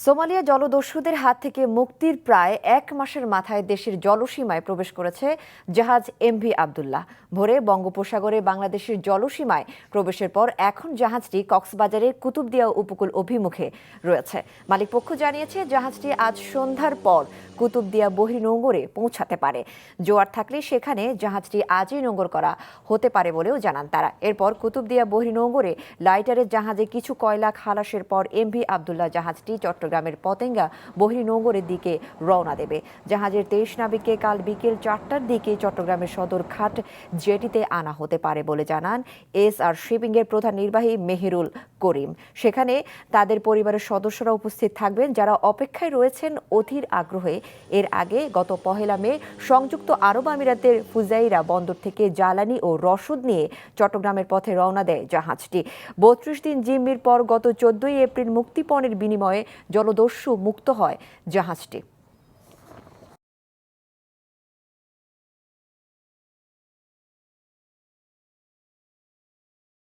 Somalia জলদস্যুদের হাত থেকে মুক্তির প্রায় এক মাসের মাথায় দেশের জলসীমায় প্রবেশ করেছে জাহাজ এমভি আবদুল্লাহ। ভোরে বঙ্গোপসাগরে বাংলাদেশের জলসীমায় প্রবেশের পর এখন জাহাজটি কক্সবাজারের কুতুবদিয়া উপকূল অভিমুখে রয়েছে। মালিকপক্ষ জানিয়েছে জাহাজটি আজ সন্ধ্যার পর কুতুবদিয়া বহির্নোঙরে পৌঁছাতে পারে। জোয়ার থাকলে সেখানে জাহাজটি আজই নোঙর করা হতে পারে বলেও জানান তারা। এরপর কুতুবদিয়া বহির্নোঙরে লাইটারের জাহাজে কিছু কয়লা খালাসের পর এমভি আবদুল্লাহ জাহাজটি চট্টগ্রামের পতেঙ্গা বহির্নোঙরের দিকে রওনা দেবে। জাহাজের 23 নাবিককে কাল বিকেল 4টার দিকে চট্টগ্রামের সদরঘাট জেটিতে আনা হতে পারে বলে জানান এসআর শিপিং এর প্রধান নির্বাহী মেহেরুল করিম। সেখানে তাদের পরিবারের সদস্যরা উপস্থিত থাকবেন, যারা অপেক্ষায় রয়েছেন অধীর আগ্রহে। এর আগে গত 1 মে সংযুক্ত আরব আমিরাতের ফুজাইরা বন্দর থেকে জ্বালানি ও রসদ নিয়ে চট্টগ্রামের পথে রওনা দেয় জাহাজটি। 32 দিন জিম্মির পর গত 14 এপ্রিল মুক্তিপণের বিনিময়ে জলদস্যু মুক্ত হয় জাহাজটি।